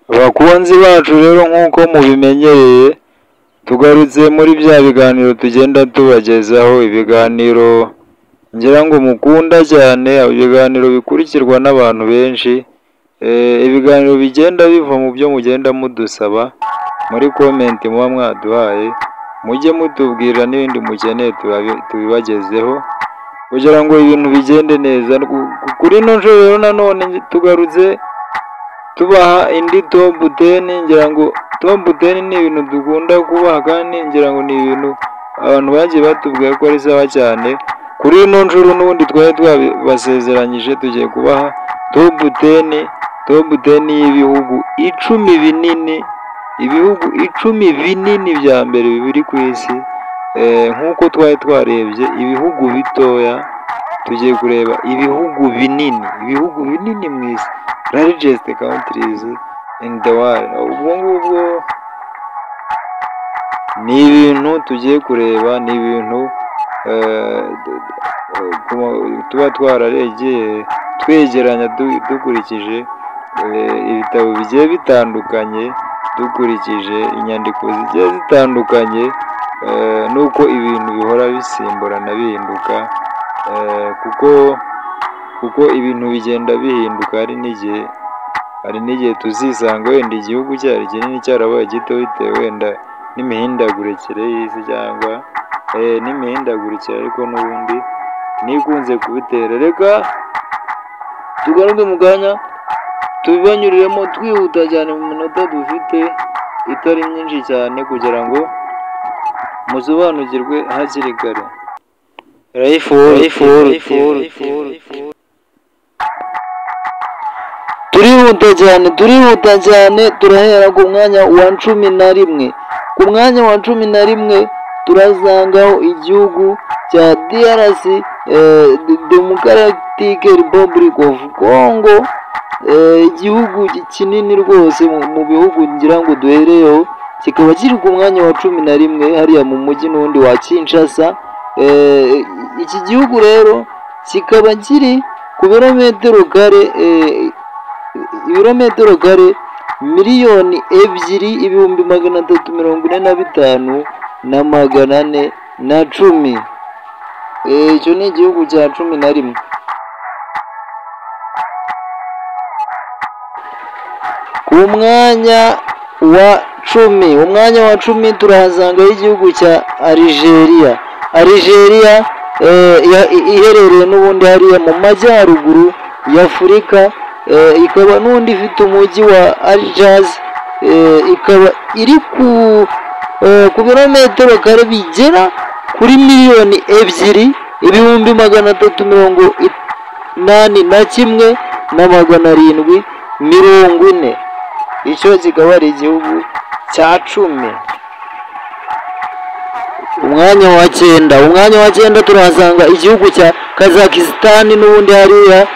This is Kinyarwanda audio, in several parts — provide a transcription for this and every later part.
Bakunzi bacu rero nk'uko mubimenyereye tugarutse muri bya biganiro tugenda tubagezaho, ibiganiro ngira ngo mukunda cyane, ibiganiro bikurikirwa n'abantu benshi, ibiganiro bigenda biva mu byo mugenda mudusaba muri komenti muba mwaduhaye, mujye mutubwira n'ibindi mukeneye tubibagezeho kugira ngo ibintu bigende neza. Kuri ino nshuro rero nanone tugarutse tubaha indi top 10. Ngira ngo top 10 ni ibintu dukunda kubaha kandi ngira ngo ni ibintu abantu bagiye batubwira ko ari sawa cyane. Kuri ino nshuro n'ubundi twari twabasezeranyije tugiye kubaha top 10 y'ibihugu 10 binini, ibihugu 10 binini bya mbere biri ku isi. Nk'uko twari twarebye ibihugu bitoya, tugiye kureba ibihugu binini mu isi, largest countries in the world. Ubwo ngubwo ni ibintu tugiye kureba, ni ibintu tuba twararegeye twegeranya dukurikije ibitabo bigiye bitandukanye, dukurikije inyandiko zigiye zitandukanye, nuko ibintu bihora bisimburana bihinduka, kuko ibintu bigenda bihinduka. Hari n'igihe tuzisanga wenda igihugu cyari kinini cyarabaye gito bitewe wenda n'imihindagurikire y'isi, cyangwa n'imihindagurikire ariko n'ubundi nikunze kubitera. Reka tugaruke mu kanya tubibanyuriremo twihuta cyane mu minota dufite itari myinshi cyane kugira ngo musobanukirwe hakiri kare. Turihuta cyane turahera ku mwanya wa 11. Ku mwanya wa 11 turasangaho igihugu cya DRC, Democratic Republic of Congo, igihugu kinini rwose mu bihugu ngira ngo duhereyeho, kikaba kiri ku mwanya wa 11 hariya mu mujyi n'undi wa Kinshasa. Iki gihugu rero kikaba kiri ku birometero kare miliyoni 2,345,410. Icyo ni igihugu cya 11. Ku mwanya wa 10 turahasangaho igihugu cya Algeria. Iherereye n'ubundi hariya mu majyaruguru y'Afurika, ikaba n'undi ifite umujyi wa Algiers, ikaba iri ku birometero kare bigera kuri miliyoni 2,381,740. Icyo kikaba ari igihugu cya 10. Umwanya wa 9 turahasanga igihugu cya Kazakhstan n'ubundi hariya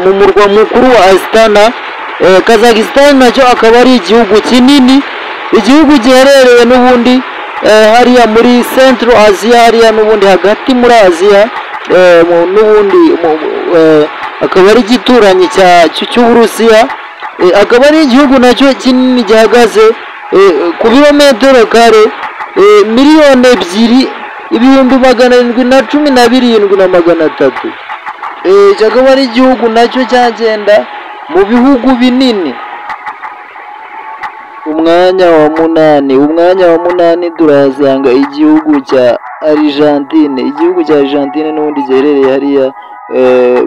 mu murwa mukuru wa Astana. Kazakhstan nacyo akaba ari igihugu kinini, igihugu giherereye n'ubundi hariya muri Central Asia, hariya n'ubundi hagati muri Asia, n'ubundi akaba ari igituranyi cy'Uburusiya. Akaba ari igihugu nacyo kinini gihagaze ku birometero kare miliyoni 2,717,300. Akaba ari igihugu nacyo cyagenda mu bihugu binini. Umwanya wa 8 turahasanga igihugu cya Argentine. Igihugu cya Argentine n'ubundi giherereye hariya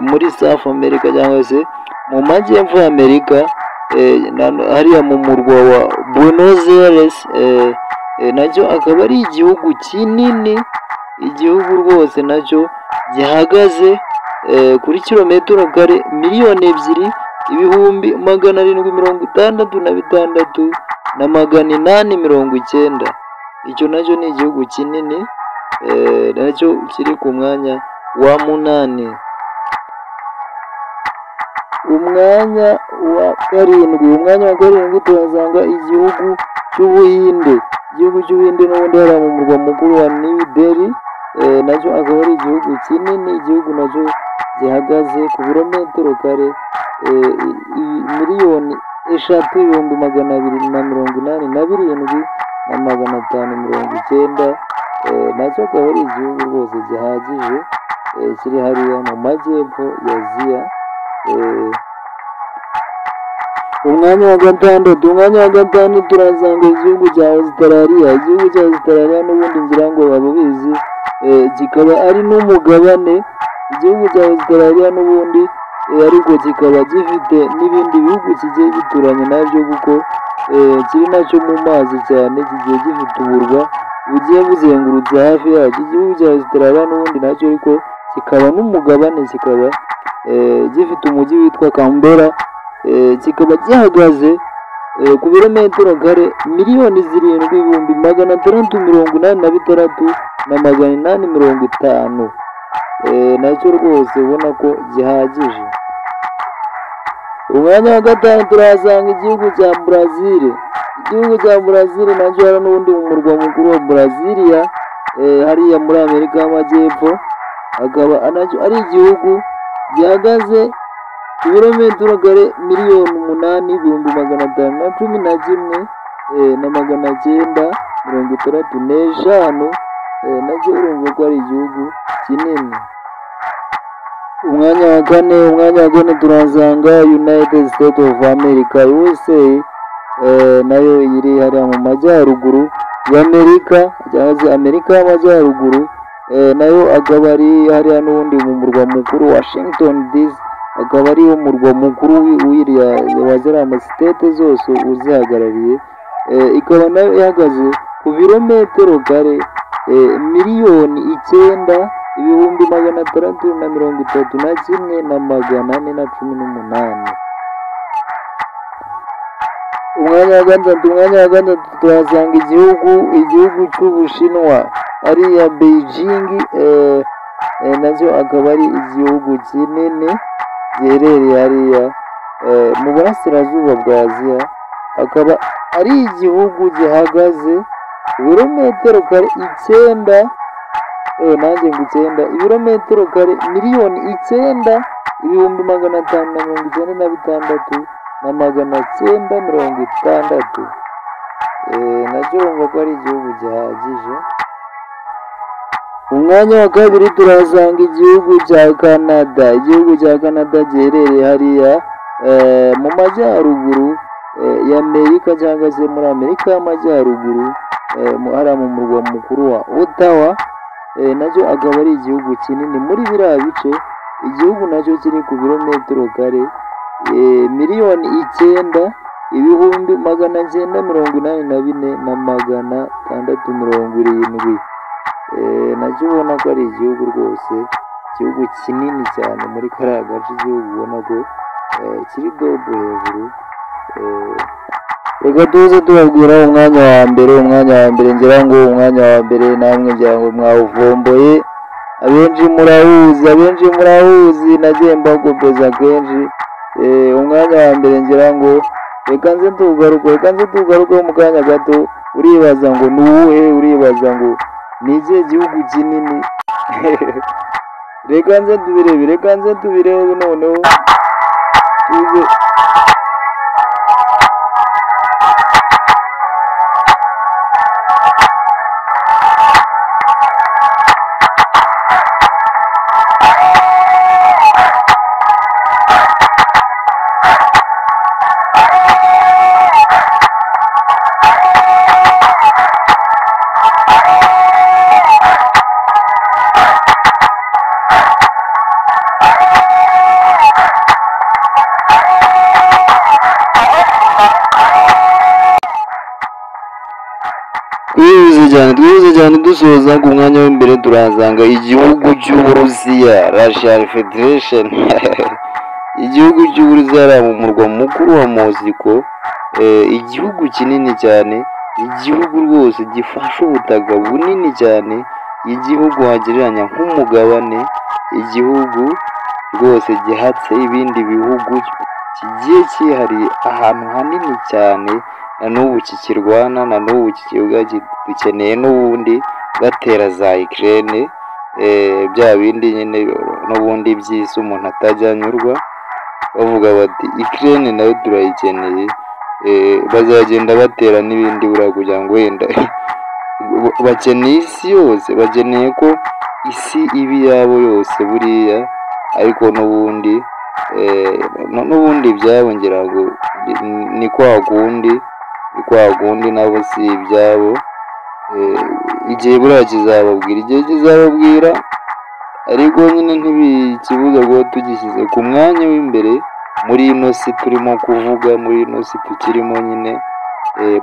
muri South America, cyangwa se mu majyepfo y'Amerika, hariya mu murwa wa Buenos Aires. Nacyo akaba ari igihugu kinini, igihugu rwose nacyo gihagaze kuri kilometero kare miliyoni 2,766,890. Icyo nacyo ni igihugu kinini, nacyo kiri ku mwanya wa 8. Umwanya wa 7 turasanga igihugu cy'Ubuhinde. Igihugu cy'Ubuhinde n'ubundi hariya mu murwa mukuru wa New Delhi, nacyo akaba ari igihugu kinini, igihugu nacyo gihagaze ku birometero kare miliyoni 287,287 na 590, nacyo akaba ari igihugu rwose gihagije, kiri hariya mu majyepfo ya Aziya. Umwanya wa gatandatu turasanga igihugu cya Australia. Igihugu cya Australia n'ubundi ngira ngo babizi, kikaba ari n'umugabane. Igihugu cya Australia n'ubundi ariko kikaba gifite n'ibindi bihugu kigiye gituranye nabyo, kuko kiri nacyo mu mazi cyane, kigiye gifite uburwa bugiye buzengurutse hafi yacyo. Igihugu cya Australia n'ubundi nacyo ariko kikaba n'umugabane, kikaba gifite umujyi witwa Canberra, kikaba gihagaze ku birometero kare 7,686,850, nacyo rwose ubona ko gihagije. Umwanya wa gatanu turahasanga igihugu cya Brazil. Igihugu cya Brazil nacyo hari n'ubundi mu murwa mukuru wa Brazilia, hariya muri Amerika y'Amajyepfo, akaba nacyo ari igihugu gihagaze ku birometero kare 8,511,965, nacyo urumva ko ari igihugu kinini. Umwanya wa kane turahasanga United States of America, USA, nayo iri hariya mu majyaruguru y'Amerika, cyangwa se Amerika y'Amajyaruguru, nayo akaba ari hariya n'ubundi mu murwa mukuru Washington DC, akaba ari wo murwa mukuru wa ziriya state zose uzihagarariye. Ikaba nayo ihagaze ku birometero kare 9,631,418. Umwanya wa gatatu turahasanga igihugu cy'Ubushinwa, ariya Beijing, nacyo akaba ari igihugu kinini giherereye hariya mu burasirazuba bwa Aziya, akaba ari igihugu gihagaze ibirometero kare 9,596,960, nacyo urumva ko ari igihugu gihagije. Umwanya wa kabiri turahasanga igihugu cya Canada. Igihugu cya Canada giherereye hariya mu majyaruguru y'Amerika, cyangwa se muri Amerika y'Amajyaruguru, hariya mu murwa mukuru wa Ottawa, nacyo akaba ari igihugu kinini muri biriya bice. Igihugu nacyo kiri ku birometero kare 9,984,670, nacyo ubona ko ari igihugu rwose, igihugu kinini cyane muri kariya gace, igihugu ubona ko kiri dobo hejuru. Reka tuze tubabwira umwanya wa mbere ngira ngo umwanya wa mbere namwe ngira ngo mwawuvomboye, abenshi murahuzi, nagiye mbakopeza kenshi. Umwanya wa mbere ngira ngo reka nze tugaruke mu kanya gato. Uribaza ngo ni uwuhe? Uribaza ngo ni ikihe gihugu kinini? reka nze tubirebe noneho tuze. Twihuze cyane dusoza ku mwanya w'imbere turahasanga igihugu cy'Uburusiya, Russian Federation. Igihugu cy'Uburusiya ari mu murwa mukuru wa Moscow, igihugu kinini cyane, igihugu rwose gifashe ubutaka bunini cyane, igihugu wagereranya nk'umugabane, igihugu rwose gihatse ibindi bihugu, kigiye cyihariye ahantu hanini cyane, na n'ubu kikirwana, na n'ubu kikivuga dukeneye n'ubundi batera za Ukraine, bya bindi nyine n'ubundi by'isi umuntu atajya anyurwa, bavuga bati Ukraine nayo turayikeneye. bazagenda batera n'ibindi buriya kugira ngo wenda bakeneye isi yose, bakeneye ko isi iba iyabo yose buriya, ariko n'ubundi ibyabo ngira ngo ni kwa kundi nabo si ibyabo. Igihe buriya kizababwira ariko nyine ntibikibuza kuba tugishyize ku mwanya w'imbere muri ino si turimo kuvuga, muri ino si tukirimo nyine,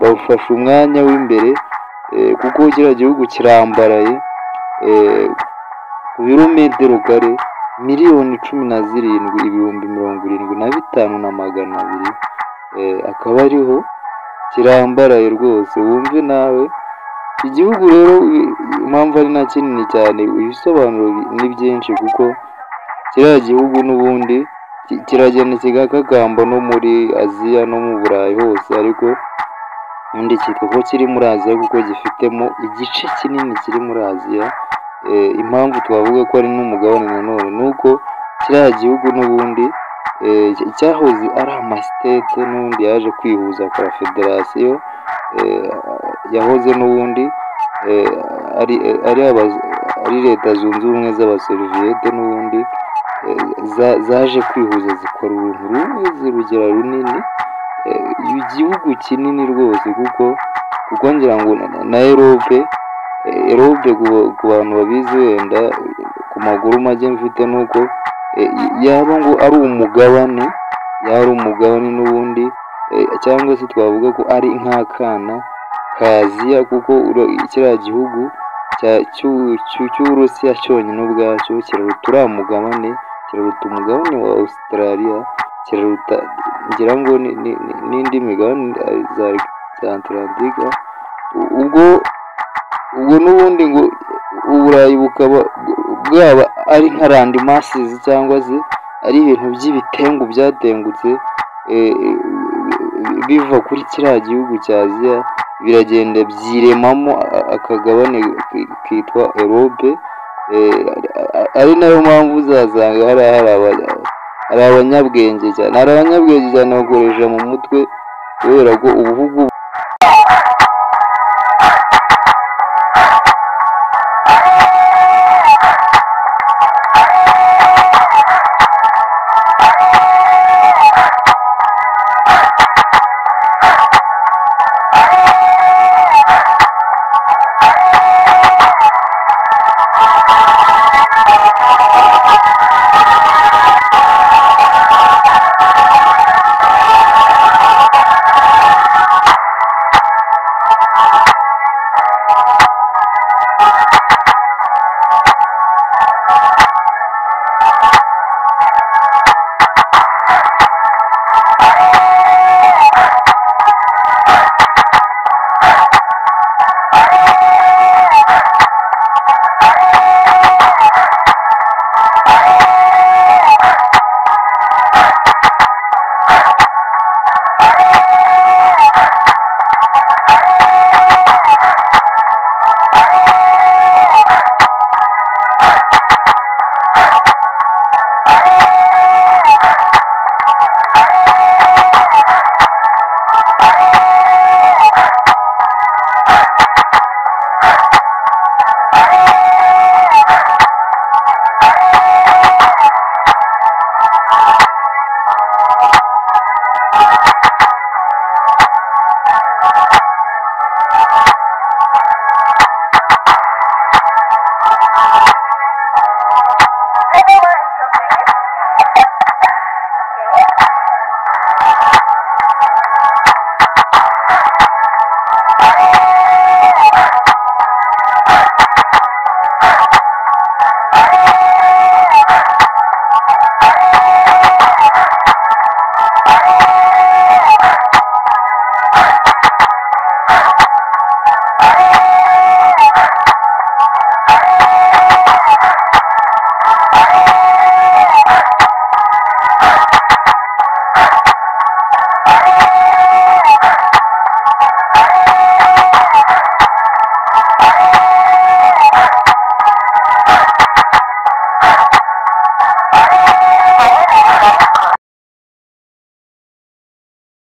bawufashe umwanya w'imbere kuko kiriya gihugu kirambaraye ku birometero kare 1,17,550 akaba ariho kirambaraye rwose. Wumve nawe igihugu rero impamvu ari na kinini cyane, ibisobanuro ni byinshi kuko kiriya gihugu n'ubundi kiragenda kigakagamba no muri Aziya no mu Burayi hose, ariko ubundi cyitwa ko kiri muri Aziya kuko gifitemo igice kinini kiri muri Aziya. Impamvu twavuga ko ari n'umugabane nanone ni uko kiriya gihugu n'ubundi cyahoze ari amasitete, n'ubundi yaje kwihuza akora federasiyo, yahoze n'ubundi ari leta zunze ubumwe z'abaseriviyete, n'ubundi zaje kwihuza zikora uruntu rumwe zirugera runini, igihugu kinini rwose kuko ngira ngo na Europe ku bantu babizi wenda ku maguru make mfite nuko yaba ngo ari umugabane n'ubundi, cyangwa se twavuga ko ari nk'akana ka Aziya, kuko kiriya gihugu cy'Uburusiya cyonyine ubwacyo kiraruta uriya mugabane, kiraruta umugabane wa Australia, kiraruta ngira ngo n'indi migabane za Atlantika. Ubwo n'ubundi ngo Uburayi bukaba bwaba ari nka land masses, cyangwa se ari ibintu by'ibitengu byatengutse biva kuri kiriya gihugu cya Aziya, biragenda byiremamo akagabane kitwa Europe. Ari nayo mpamvu uzasanga hari abanyabwenge cyane, bakoresha mu mutwe kubera ko ubuhugu